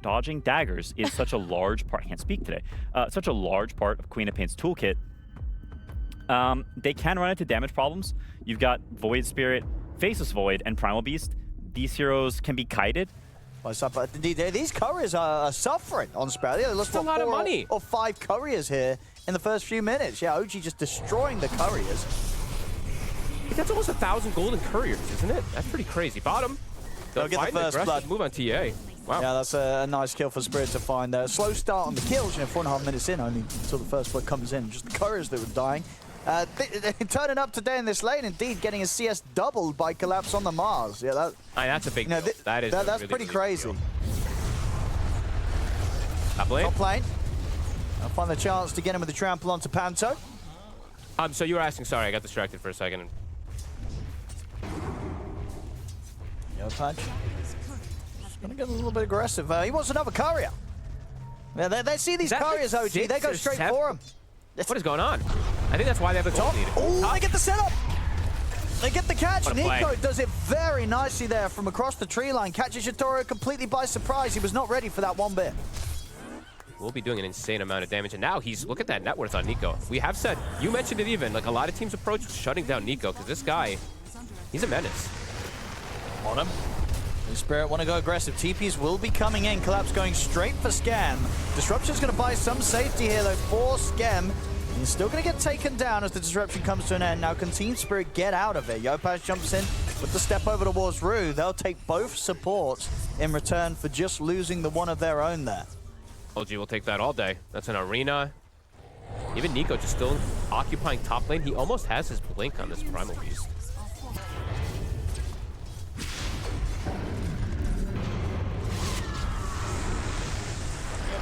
dodging daggers is such a large part. I can't speak today. Such a large part of Queen of Pain's toolkit. They can run into damage problems. You've got Void Spirit, Faceless Void, and Primal Beast. These heroes can be kited. These couriers are suffering on Spirit. They lost a lot of money. Or 5 couriers here in the first few minutes. Yeah, OG just destroying the couriers. I think that's almost 1,000 gold in couriers, isn't it? That's pretty crazy. Bottom. They'll get the first blood. Move on TA. Wow. Yeah, that's a nice kill for Spirit to find there. Slow start on the kills, 4.5 minutes in only until the first blood comes in. Just the couriers that were dying. Turning up today in this lane, indeed, getting his CS doubled by Collapse on the Mars. Yeah, that's a big deal. That's really pretty crazy. Top lane. Top lane. I'll find the chance to get him with the trample onto Panto. So you were asking, sorry, I got distracted for a second. Punch. Gonna get a little bit aggressive. He wants another courier. Yeah, they see these couriers, OG. They go straight for him. What is going on? I think that's why they have a gold lead. Oh, they get the setup. They get the catch. Nico does it very nicely there from across the tree line. Catches Yatoro completely by surprise. He was not ready for that one bit. We'll be doing an insane amount of damage. And now look at that net worth on Nico. We have said, you mentioned it even, like a lot of teams approach shutting down Nico because this guy, he's a menace. On him. The Spirit want to go aggressive. TPs will be coming in. Collapse going straight for Scam. Disruption's going to buy some safety here though for Scam. He's still going to get taken down as the disruption comes to an end. Now can Team Spirit get out of it? Yopaj jumps in with the step over towards Rue. They'll take both supports in return for just losing the one of their own there. LG will take that all day. That's an arena. Even Nico just still occupying top lane. He almost has his blink on this Primal Beast.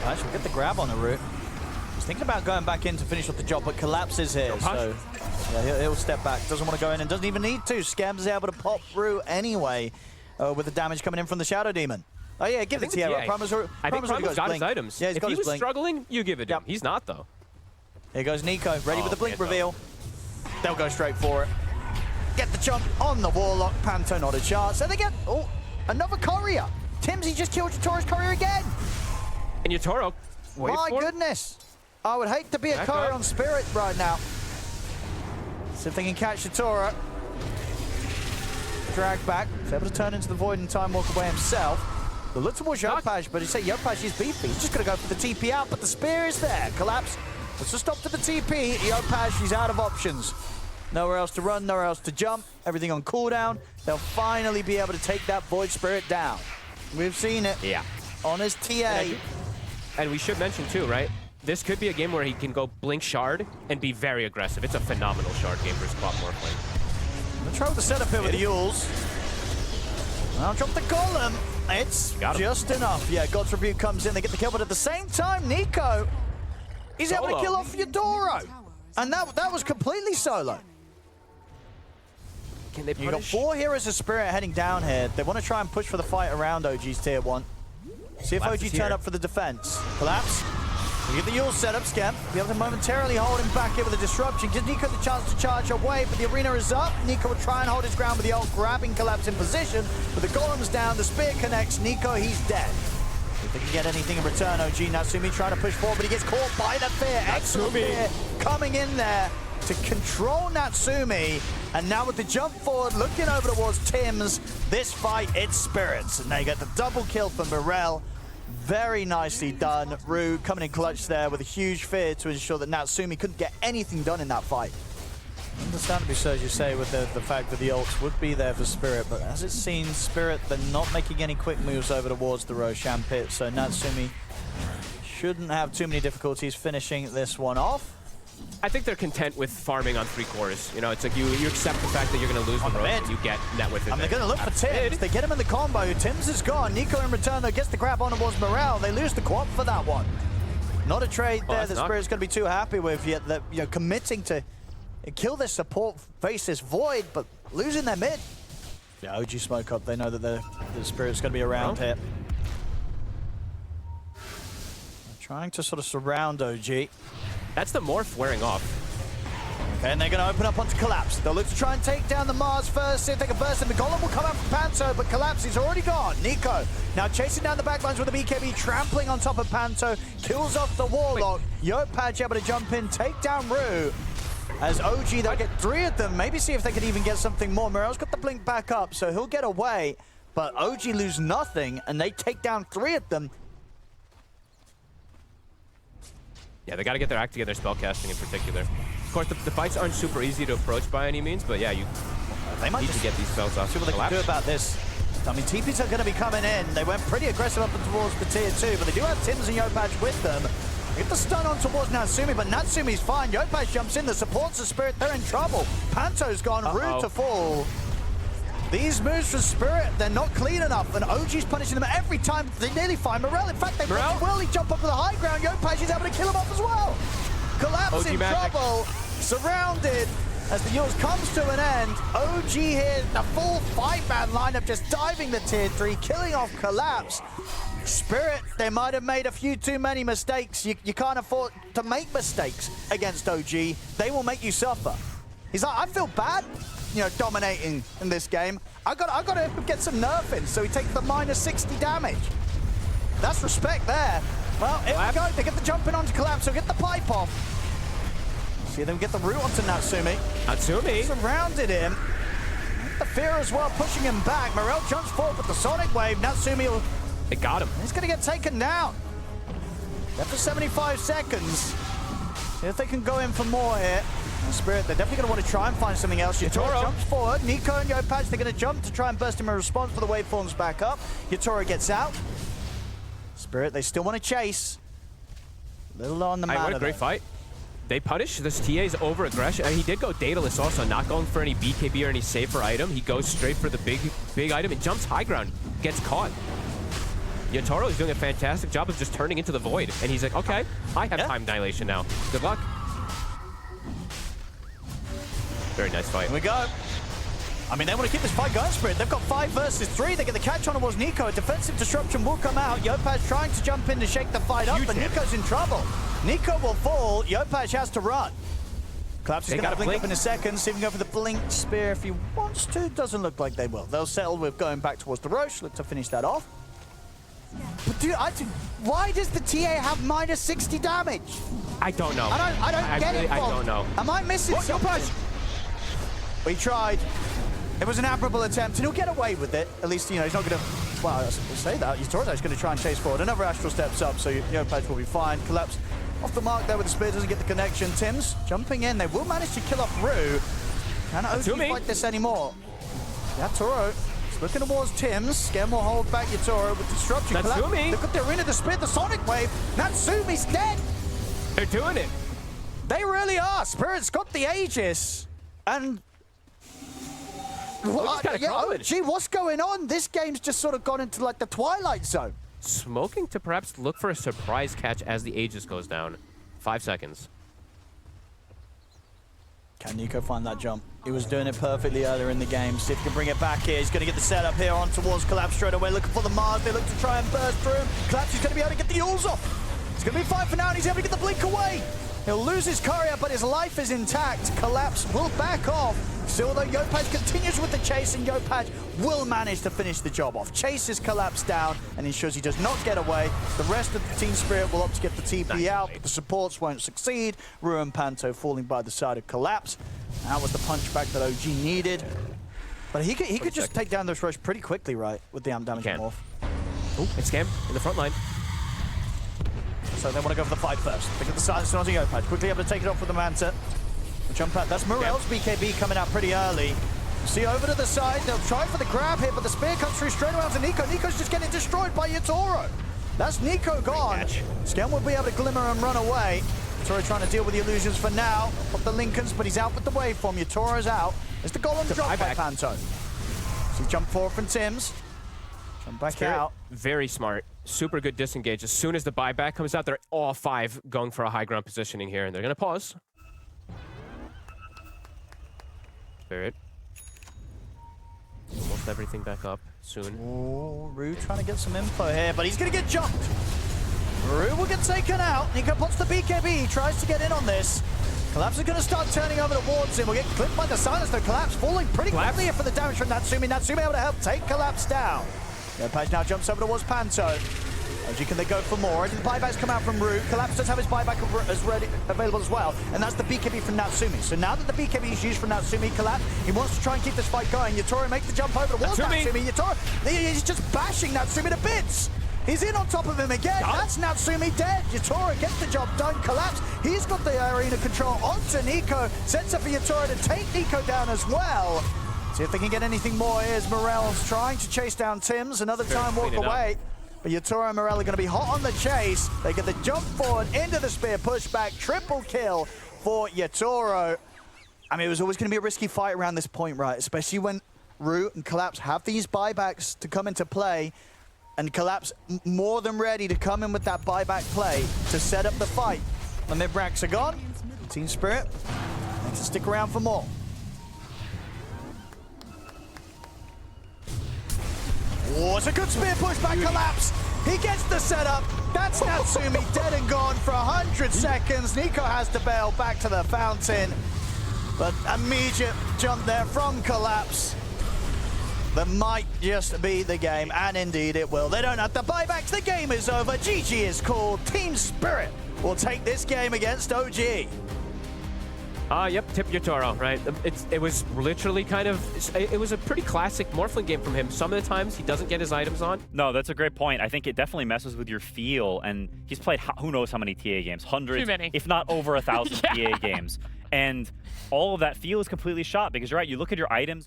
We'll get the grab on the route. He's thinking about going back in to finish off the job, but Collapses here. So yeah, he'll step back. Doesn't want to go in and doesn't even need to. Scam's able to pop through anyway with the damage coming in from the Shadow Demon. Oh yeah, give it to Tierra. I think Primal's got his items. Yeah, he's got his blink. If he was struggling, you give it to him. He's not though. Here goes Nico, ready with the blink reveal. They'll go straight for it. Get the jump on the Warlock. Panto not a chance. And they get another courier. Timsy just killed Yatoro's courier again. And Yatoro, my goodness. I would hate to be a courier on Spirit right now. See if they can catch Yatoro. Drag back. He's able to turn into the void and time walk away himself. They'll look towards Yopaj, but he said Yopaj is beefy. He's just going to go for the TP out, but the spear is there. Collapse. Let's just stop to the TP. Yopaj, he's out of options. Nowhere else to run, nowhere else to jump. Everything on cooldown. They'll finally be able to take that Void Spirit down. We've seen it. Yeah. On his TA. And we should mention too, right? This could be a game where he can go blink shard and be very aggressive. It's a phenomenal shard game for Squad Morphling. I'm gonna try with the setup here with the Yules. I'll drop the golem. It's just enough. Yeah, God's Rebuke comes in. They get the kill, but at the same time, Nico, he's able to kill off Yadoro. And that was completely solo. Can they punish? You got 4 heroes of Spirit heading down here. They want to try and push for the fight around OG's tier 1. See if OG turn up for the defense. Collapse. We get the Yule setup, Scam. Be able to momentarily hold him back here with a disruption. Gives Nico the chance to charge away, but the arena is up. Nico will try and hold his ground with the ult, grabbing Collapse in position. But the golem's down, the spear connects. Nico, he's dead. If they can get anything in return, OG Natsumi trying to push forward, but he gets caught by the fear. Excellent fear coming in there to control Natsumi. And now with the jump forward, looking over towards Tim's, this fight, it's Spirits. And they get the double kill from Morel. Very nicely done. Rue coming in clutch there with a huge fear to ensure that Natsumi couldn't get anything done in that fight. Understandably so, as you say, with the fact that the ults would be there for Spirit, but as it seems, Spirit, they're not making any quick moves over towards the Roshan pit, so Natsumi shouldn't have too many difficulties finishing this one off. I think they're content with farming on 3 cores. You know, it's like you accept the fact that you're going to lose the road and you get net with it. And they're going to look for Tims. They get him in the combo. Tims is gone. Nico in return, though, gets the grab on towards Morel. They lose the quad for that one. Not a trade there that Spirit's going to be too happy with yet. That, you know, committing to kill their support, face this void, but losing their mid. Yeah, OG smoke up. They know that the Spirit's going to be around here. They're trying to sort of surround OG. That's the morph wearing off. Okay, and they're going to open up onto Collapse. They'll look to try and take down the Mars first, see if they can burst him. The Golem will come out from Panto, but Collapse is already gone. Nico now chasing down the backlines with the BKB, trampling on top of Panto, kills off the Warlock. Yopaj able to jump in, take down Rue. As OG, they'll get 3 of them. Maybe see if they can even get something more. Morel's got the blink back up, so he'll get away. But OG lose nothing, and they take down 3 of them. Yeah, they got to get their act together, spellcasting in particular. Of course, the fights aren't super easy to approach by any means, but yeah, They might need to get these spells off. See what they can do about this. I mean, TPs are going to be coming in. They went pretty aggressive up towards the tier 2, but they do have Tims and Yopaj with them. They get the stun on towards Natsumi, but Natsumi's fine. Yopaj jumps in, the supports the Spirit, they're in trouble. Panto's gone, Rude to fall. These moves from Spirit, they're not clean enough, and OG's punishing them every time. They nearly find Morel. In fact, they will jump up to the high ground. Yopaj is able to kill him off as well. Collapse in trouble, surrounded as the Yules comes to an end. OG here, the full 5-man lineup just diving the tier 3, killing off Collapse. Spirit, they might have made a few too many mistakes. You can't afford to make mistakes against OG. They will make you suffer. He's like, I feel bad, you know, dominating in this game. I got to get some nerf in, so he takes the -60 damage. That's respect there. Well, here we go. They get the jump in onto Collapse, so get the pipe off. See them get the root onto Natsumi. Natsumi surrounded him. The fear as well, pushing him back. Morel jumps forward with the Sonic Wave. Natsumi will... They got him. He's going to get taken down. Left for 75 seconds. See if they can go in for more here. Spirit, they're definitely going to want to try and find something else. Yatoro jumps forward. Nico and Yopaj, they're going to jump to try and burst him in response for the waveforms back up. Yatoro gets out. Spirit, they still want to chase. A little low on the mana. What a great fight. They punish this TA's over aggression. He did go dataless also, not going for any BKB or any safer item. He goes straight for the big item and jumps high ground. Gets caught. Yatoro is doing a fantastic job of just turning into the void. And he's like, okay, I have time dilation now. Good luck. Very nice fight. Here we go. I mean, they want to keep this fight going, Spirit. They've got 5 versus 3. They get the catch on towards Nico. A defensive disruption will come out. Yopaj trying to jump in to shake the fight up, but Nico's in trouble. Nico will fall. Yopaj has to run. Collapse is going to blink up in a second. See if he can go for the blink spear if he wants to. Doesn't look like they will. They'll settle with going back towards the Roche. Look to finish that off. But dude, why does the TA have -60 damage? I don't know. I don't get it. I don't know. Am I missing something? We tried. It was an admirable attempt, and he'll get away with it. At least, you know, he's not going to... Well, I say that. Yatoro's going to try and chase forward. Another Astral steps up, so Yopaj will be fine. Collapse off the mark there with the spear. Doesn't get the connection. Tims jumping in. They will manage to kill off Rue. Can OG fight this anymore? Yatoro is looking towards Tims. Skem will hold back Yatoro with disruption. Natsumi! Look at the arena, the spear, the Sonic Wave. Natsumi's dead! They're doing it. They really are. Spirit's got the Aegis. And... Gee, what's going on? This game's just sort of gone into like the Twilight Zone. Smoking to perhaps look for a surprise catch as the Aegis goes down. 5 seconds. Can Nico find that jump? He was doing it perfectly earlier in the game. See if he can bring it back here. He's going to get the setup here on towards Collapse straight away. Looking for the Mars. They look to try and burst through him. Collapse is going to be able to get the Yules off. It's going to be fine for now, and he's able to get the blink away. He'll lose his Courier, but his life is intact. Collapse will back off. Still, though, Yopaj continues with the chase, and Yopaj will manage to finish the job off. Chases Collapse down and ensures he does not get away. The rest of the Team Spirit will opt to get the TP out, but the supports won't succeed. Rue and Panto falling by the side of Collapse. That was the punchback that OG needed. But he could just take down this rush pretty quickly, right, with the amp damage morph. Oh, it's Scam in the front line. So they want to go for the fight first. They get the silence on Yopaj. Quickly able to take it off with the Manta. Jump out. That's Morel's BKB coming out pretty early. See, over to the side. They'll try for the grab here, but the spear comes through straight around to Nico. Nico's just getting destroyed by Yatoro. That's Nico gone. Skem will be able to glimmer and run away. Yatoro trying to deal with the illusions for now. Put the Lincolns, but he's out with the waveform. Yatoro's out. There's the Golem drop by Panto. So he jumped forward from Tims. Jump back out. Very smart. Super good disengage. As soon as the buyback comes out, they're all 5 going for a high ground positioning here, and they're going to pause. Spirit. Almost everything back up soon. Oh, Rue trying to get some info here, but he's going to get jumped. Rue will get taken out. Nico puts the BKB. He tries to get in on this. Collapse is going to start turning over towards him. We'll get clipped by the silence, though. Collapse falling pretty quickly here for the damage from Natsumi. Natsumi able to help take Collapse down. Page now jumps over towards Panto. OG, can they go for more? I think buybacks come out from Root. Collapse does have his buyback available as well, and that's the BKB from Natsumi. So now that the BKB is used from Natsumi, Collapse, he wants to try and keep this fight going. Yatoro makes the jump over towards Natsumi. Yatoro, he's just bashing Natsumi to bits. He's in on top of him again. That's Natsumi dead. Yatoro gets the job done. Collapse, he's got the arena control onto Nico. Sets up for Yatoro to take Nico down as well. See if they can get anything more. Here's Morel's trying to chase down Tims. Another time walk away. But Yatoro and Morel are going to be hot on the chase. They get the jump forward into the spear pushback. Triple kill for Yatoro. I mean, it was always going to be a risky fight around this point, right? Especially when Root and Collapse have these buybacks to come into play. And Collapse more than ready to come in with that buyback play to set up the fight. The mid-racks are gone. Team Spirit needs to stick around for more. Oh, it's a good spear push by Collapse. He gets the setup. That's Natsumi dead and gone for 100 seconds. Nico has to bail back to the fountain. But immediate jump there from Collapse. That might just be the game, and indeed it will. They don't have the buybacks. The game is over. GG is called. Team Spirit will take this game against OG. Yep, tip Yatoro, right? It was literally kind of, it was a pretty classic Morphling game from him. Some of the times he doesn't get his items on. No, that's a great point. I think it definitely messes with your feel, and he's played who knows how many TA games, hundreds, Too many. if not over 1,000 TA games. And all of that feel is completely shot because you're right, you look at your items,